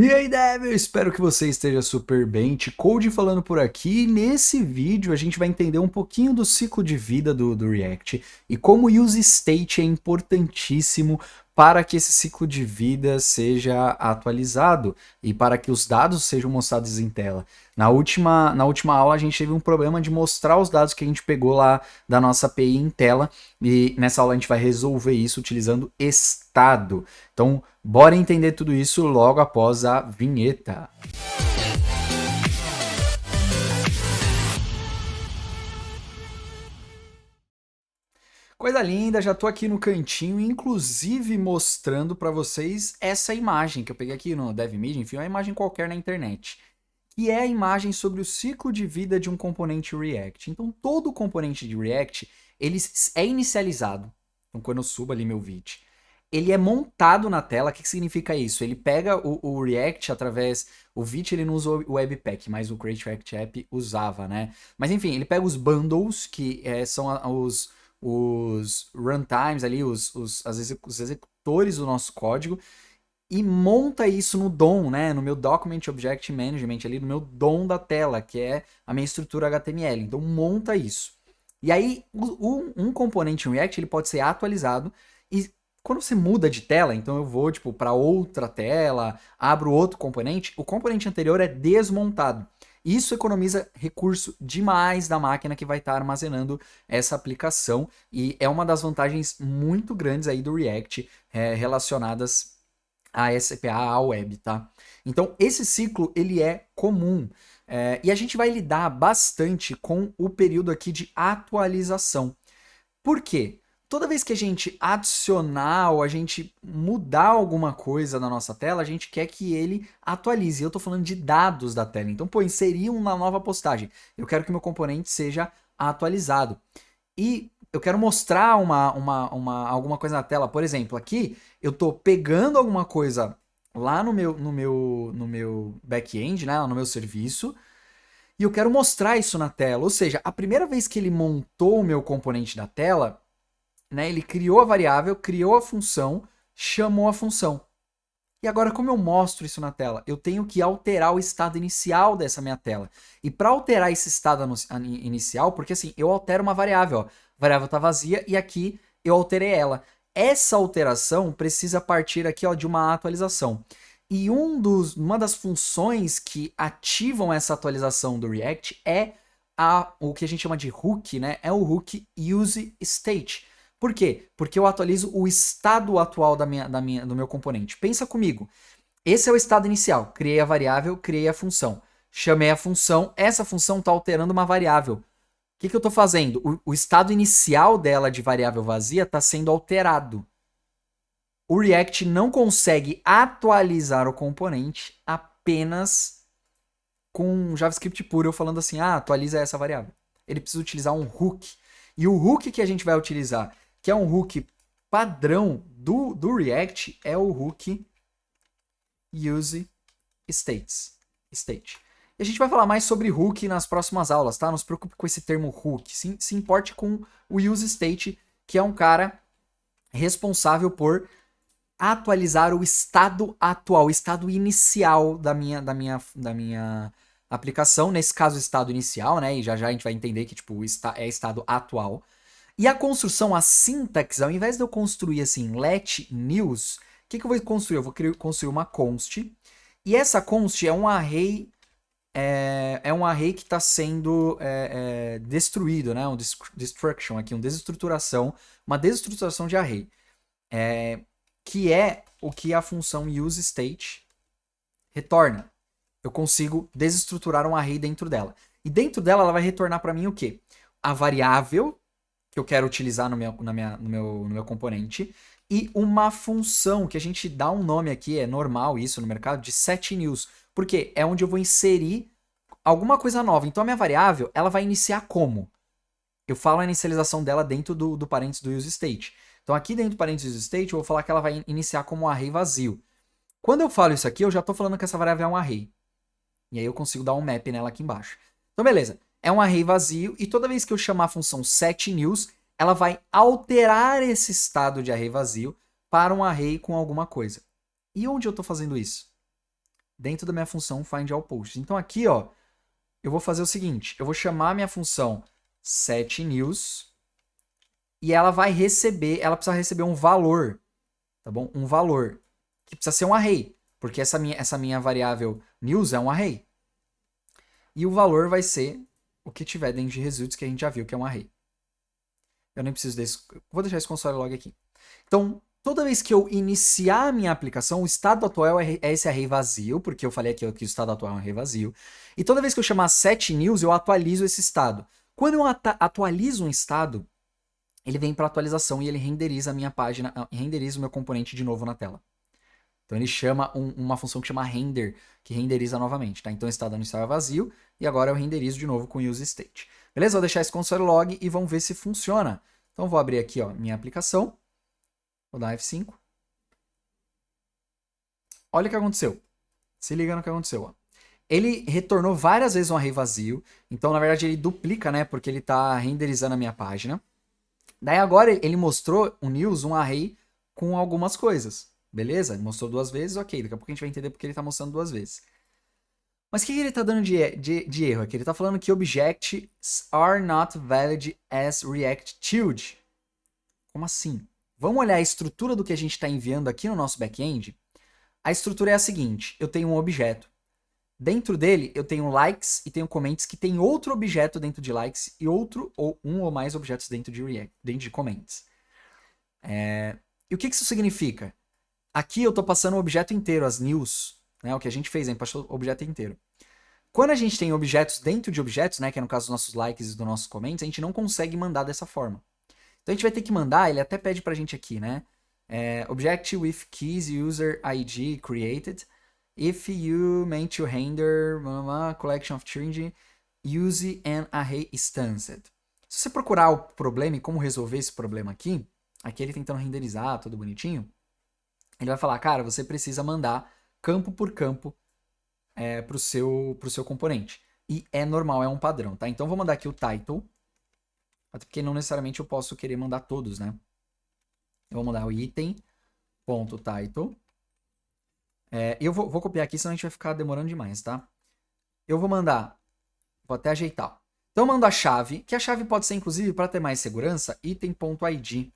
E aí, Devil, espero que você esteja super bem. T-Code falando por aqui. Nesse vídeo, a gente vai entender um pouquinho do ciclo de vida do React e como o use state é importantíssimo para que esse ciclo de vida seja atualizado e para que os dados sejam mostrados em tela. Na última aula, a gente teve um problema de mostrar os dados que a gente pegou lá da nossa API em tela, e nessa aula a gente vai resolver isso utilizando estado. Então, bora entender tudo isso logo após a vinheta. Coisa linda, já tô aqui no cantinho, inclusive mostrando para vocês essa imagem que eu peguei aqui no DevMedia, enfim, uma imagem qualquer na internet, que é a imagem sobre o ciclo de vida de um componente React. Então, todo componente de React, ele é inicializado. Então, quando eu subo ali meu vid, ele é montado na tela. O que significa isso? Ele pega o React através... O Vite ele não usa o Webpack, mas o Create React App usava, né? Mas enfim, ele pega os bundles, que são os runtimes ali, os executores do nosso código, e monta isso no DOM, né? No meu Document Object Management, ali no meu DOM da tela, que é a minha estrutura HTML. Então monta isso. E aí, um componente em React ele pode ser atualizado, e quando você muda de tela, então eu vou tipo para outra tela, abro outro componente, o componente anterior é desmontado. Isso economiza recurso demais da máquina que vai estar armazenando essa aplicação, e é uma das vantagens muito grandes aí do React relacionadas a SPA, a web, tá? Então esse ciclo ele é comum. E a gente vai lidar bastante com o período aqui de atualização. Por quê? Toda vez que a gente adicionar ou a gente mudar alguma coisa na nossa tela, a gente quer que ele atualize. Eu estou falando de dados da tela. Então, pô, inserir uma nova postagem. Eu quero que meu componente seja atualizado. E eu quero mostrar alguma coisa na tela. Por exemplo, aqui eu estou pegando alguma coisa lá no meu back-end, né, lá no meu serviço, e eu quero mostrar isso na tela. Ou seja, a primeira vez que ele montou o meu componente da tela, né, ele criou a variável, criou a função, chamou a função. E agora, como eu mostro isso na tela? Eu tenho que alterar o estado inicial dessa minha tela. E para alterar esse estado inicial, porque assim, eu altero uma variável, ó. A variável está vazia e aqui eu alterei ela. Essa alteração precisa partir aqui, ó, de uma atualização. E uma das funções que ativam essa atualização do React é o que a gente chama de hook, né? É o hook useState. Por quê? Porque eu atualizo o estado atual do meu componente. Pensa comigo. Esse é o estado inicial. Criei a variável, criei a função. Chamei a função, essa função está alterando uma variável. O que eu estou fazendo? O estado inicial dela de variável vazia está sendo alterado. O React não consegue atualizar o componente apenas com JavaScript puro, eu falando assim, atualiza essa variável. Ele precisa utilizar um hook. E o hook que a gente vai utilizar, que é um hook padrão do React, é o hook useState. E a gente vai falar mais sobre hook nas próximas aulas, tá? Não se preocupe com esse termo hook. Se importe com o useState, que é um cara responsável por atualizar o estado atual, o estado inicial da minha aplicação, nesse caso o estado inicial, né? E já já a gente vai entender que tipo é estado atual. E a construção, a sintaxe, ao invés de eu construir assim let news, o que eu vou construir? Eu vou construir uma const, e essa const é um array que está sendo destruído, né? Um destruction aqui, uma desestruturação de array. Que é o que a função useState retorna. Eu consigo desestruturar um array dentro dela. E dentro dela ela vai retornar para mim o quê? A variável que eu quero utilizar no meu componente e uma função que a gente dá um nome aqui, é normal isso no mercado, de setNews. Porque é onde eu vou inserir alguma coisa nova. Então a minha variável ela vai iniciar como? Eu falo a inicialização dela dentro do parênteses do useState. Então aqui dentro do parênteses useState eu vou falar que ela vai iniciar como um array vazio. Quando eu falo isso aqui, eu já estou falando que essa variável é um array. E aí eu consigo dar um map nela aqui embaixo. Então beleza, é um array vazio e toda vez que eu chamar a função setNews, ela vai alterar esse estado de array vazio para um array com alguma coisa. E onde eu estou fazendo isso? dentro da minha função find all posts. Então aqui, ó, eu vou fazer o seguinte, eu vou chamar a minha função setNews e ela vai receber, ela precisa receber um valor, tá bom? Um valor que precisa ser um array, porque essa minha variável news é um array. E o valor vai ser o que tiver dentro de results, que a gente já viu que é um array. Eu nem preciso desse, vou deixar esse console log aqui. Então, toda vez que eu iniciar a minha aplicação, o estado atual é esse array vazio, porque eu falei aqui que o estado atual é um array vazio. E toda vez que eu chamar setNews, eu atualizo esse estado. Quando eu atualizo um estado, ele vem para atualização e ele renderiza a minha página, renderiza o meu componente de novo na tela. Então ele chama uma função que chama render, que renderiza novamente, tá? Então o estado inicial é vazio e agora eu renderizo de novo com useState. Beleza? Vou deixar esse console log e vamos ver se funciona. Então vou abrir aqui, ó, minha aplicação. Vou dar F5. Olha o que aconteceu. Se liga no que aconteceu, ó. Ele retornou várias vezes um array vazio. Então, na verdade, ele duplica, né? Porque ele está renderizando a minha página. Daí agora ele mostrou o news, um array com algumas coisas. Beleza? Ele mostrou 2 vezes, ok. Daqui a pouco a gente vai entender porque ele está mostrando 2 vezes. Mas o que ele está dando de erro aqui? Ele está falando que objects are not valid as react-tilde. Como assim? Vamos olhar a estrutura do que a gente está enviando aqui no nosso back-end? A estrutura é a seguinte. Eu tenho um objeto. Dentro dele, eu tenho likes e tenho comments que tem outro objeto dentro de likes e outro ou um ou mais objetos dentro de react, dentro de comments. E o que isso significa? Aqui eu estou passando o objeto inteiro, as news, né? O que a gente fez, a gente passou o objeto inteiro. Quando a gente tem objetos dentro de objetos, né? Que é no caso dos nossos likes e dos nossos comments, a gente não consegue mandar dessa forma. Então a gente vai ter que mandar, ele até pede pra gente aqui, né? Object with keys user ID created. If you meant to render collection of string, use an array instanced. Se você procurar o problema e como resolver esse problema aqui ele tentando renderizar, tudo bonitinho, ele vai falar, cara, você precisa mandar campo por campo pro seu componente. E é normal, é um padrão, tá? Então vou mandar aqui o title, até porque não necessariamente eu posso querer mandar todos, né? Eu vou mandar o item.title. Eu vou copiar aqui, senão a gente vai ficar demorando demais, tá? Eu vou mandar, vou até ajeitar. Então eu mando a chave, que a chave pode ser, inclusive, para ter mais segurança, item.id,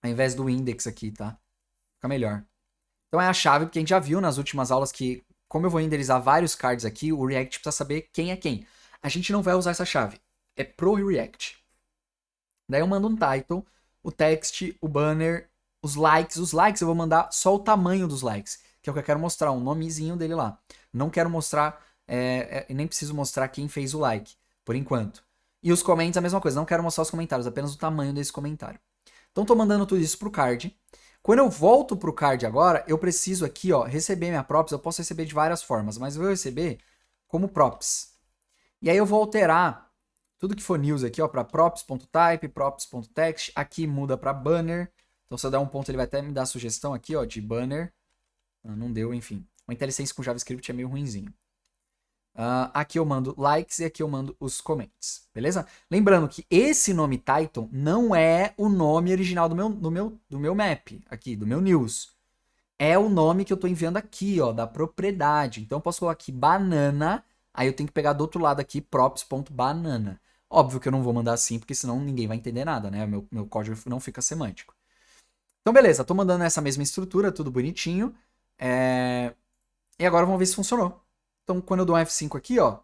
ao invés do index aqui, tá? Fica melhor. Então é a chave, porque a gente já viu nas últimas aulas que, como eu vou renderizar vários cards aqui, o React precisa saber quem é quem. A gente não vai usar essa chave, é pro React. Daí eu mando um title, o text, o banner, os likes. Os likes eu vou mandar só o tamanho dos likes, que é o que eu quero mostrar, um nomezinho dele lá. Não quero mostrar, nem preciso mostrar quem fez o like, por enquanto. E os comments a mesma coisa, não quero mostrar os comentários, apenas o tamanho desse comentário. Então tô mandando tudo isso pro card. Quando eu volto pro card agora, eu preciso aqui, ó, receber minha props. Eu posso receber de várias formas, mas eu vou receber como props. E aí eu vou alterar tudo que for news aqui, ó, para props.type, props.text. Aqui muda para banner. Então se eu der um ponto, ele vai até me dar a sugestão aqui, ó, de banner. Não deu, enfim. O IntelliSense com JavaScript é meio ruinzinho. Aqui eu mando likes e aqui eu mando os comments, beleza? Lembrando que esse nome title não é o nome original do meu map, aqui, do meu news. É o nome que eu estou enviando aqui, ó, da propriedade. Então eu posso colocar aqui banana, aí eu tenho que pegar do outro lado aqui props.banana. Óbvio que eu não vou mandar assim, porque senão ninguém vai entender nada, né? Meu código não fica semântico. Então beleza, tô mandando essa mesma estrutura, tudo bonitinho. E agora vamos ver se funcionou. Então, quando eu dou um F5 aqui, ó,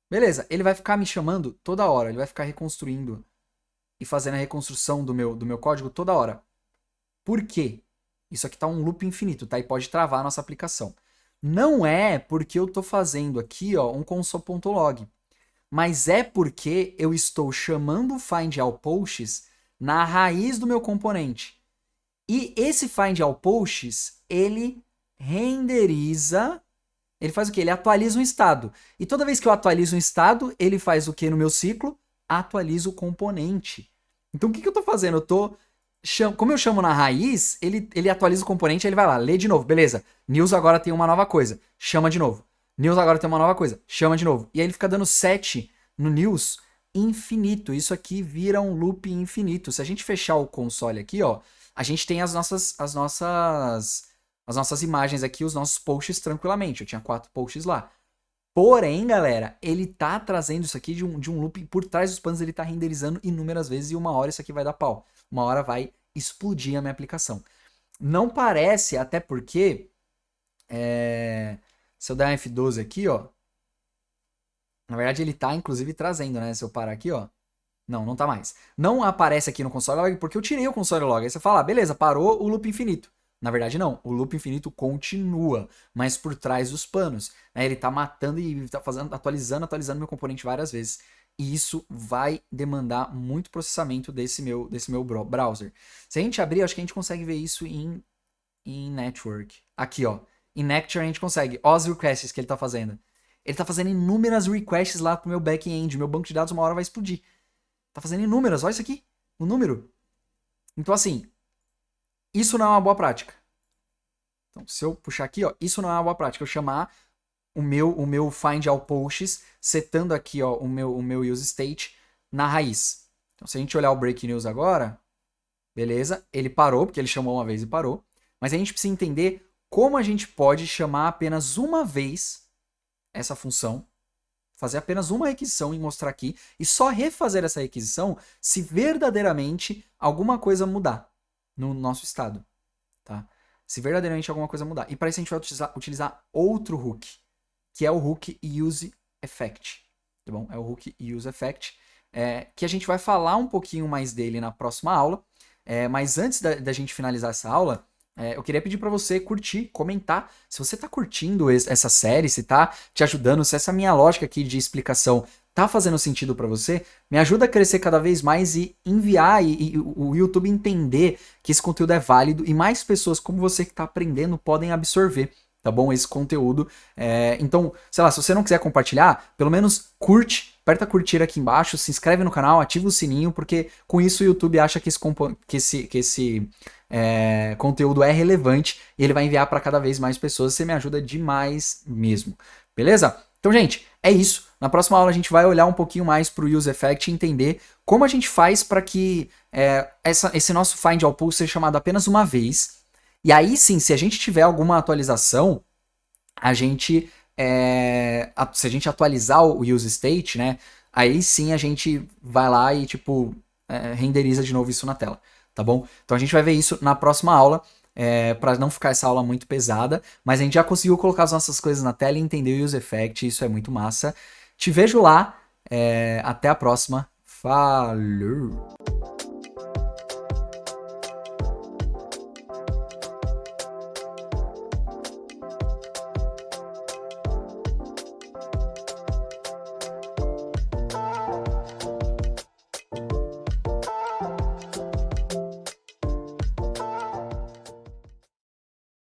beleza, ele vai ficar me chamando toda hora, ele vai ficar reconstruindo e fazendo a reconstrução do meu código toda hora. Por quê? Isso aqui tá um loop infinito, tá? E pode travar a nossa aplicação. Não é porque eu tô fazendo aqui, ó, um console.log, mas é porque eu estou chamando o find all posts na raiz do meu componente. E esse find all posts, ele renderiza. Ele faz o quê? Ele atualiza um estado. E toda vez que eu atualizo um estado, ele faz o quê no meu ciclo? Atualiza o componente. Então o que eu estou fazendo? Como eu chamo na raiz, ele atualiza o componente, ele vai lá, lê de novo. Beleza, news agora tem uma nova coisa. Chama de novo. News agora tem uma nova coisa. Chama de novo. E aí ele fica dando set no news infinito. Isso aqui vira um loop infinito. Se a gente fechar o console aqui, ó, a gente tem as nossas as nossas imagens aqui, os nossos posts tranquilamente. Eu tinha 4 posts lá. Porém, galera, ele tá trazendo isso aqui de um loop por trás dos panos, ele tá renderizando inúmeras vezes e uma hora isso aqui vai dar pau. Uma hora vai explodir a minha aplicação. Não parece, até porque, se eu der um F12 aqui, ó, na verdade ele tá inclusive trazendo, né? Se eu parar aqui, ó, não tá mais. Não aparece aqui no console log porque eu tirei o console log. Aí você fala, beleza, parou o loop infinito. Na verdade, não. O loop infinito continua, mas por trás dos panos. Ele tá matando e tá atualizando meu componente várias vezes. E isso vai demandar muito processamento desse meu browser. Se a gente abrir, acho que a gente consegue ver isso em Network. Aqui, ó. Em Nectar a gente consegue. Ó as requests que ele tá fazendo. Ele tá fazendo inúmeras requests lá pro meu back-end. Meu banco de dados uma hora vai explodir. Tá fazendo inúmeras. Olha isso aqui. O número. Então, assim, isso não é uma boa prática. Então, se eu puxar aqui, ó, isso não é uma boa prática. Eu chamar o meu find all posts, setando aqui, ó, o meu use state na raiz. Então, se a gente olhar o break news agora, beleza, ele parou, porque ele chamou uma vez e parou. Mas a gente precisa entender como a gente pode chamar apenas uma vez essa função, fazer apenas uma requisição e mostrar aqui, e só refazer essa requisição se verdadeiramente alguma coisa mudar no nosso estado, tá? Se verdadeiramente alguma coisa mudar. E para isso a gente vai utilizar outro hook, que é o hook useEffect, tá bom? É o hook useEffect, que a gente vai falar um pouquinho mais dele na próxima aula, mas antes da gente finalizar essa aula, eu queria pedir para você curtir, comentar, se você tá curtindo essa série, se tá te ajudando, se essa minha lógica aqui de explicação tá fazendo sentido para você, me ajuda a crescer cada vez mais e enviar e o YouTube entender que esse conteúdo é válido e mais pessoas como você que tá aprendendo podem absorver, tá bom? Esse conteúdo. Então, sei lá, se você não quiser compartilhar, pelo menos curte, aperta curtir aqui embaixo, se inscreve no canal, ativa o sininho, porque com isso o YouTube acha que esse conteúdo é relevante e ele vai enviar para cada vez mais pessoas. Você me ajuda demais mesmo, beleza? Então, gente, é isso. Na próxima aula a gente vai olhar um pouquinho mais para o useEffect e entender como a gente faz para que esse nosso find all post seja chamado apenas uma vez. E aí sim, se a gente tiver alguma atualização, se a gente atualizar o useState, né? Aí sim a gente vai lá e tipo renderiza de novo isso na tela, tá bom? Então a gente vai ver isso na próxima aula, para não ficar essa aula muito pesada, mas a gente já conseguiu colocar as nossas coisas na tela e entender o useEffect, isso é muito massa. Te vejo lá, até a próxima, falou!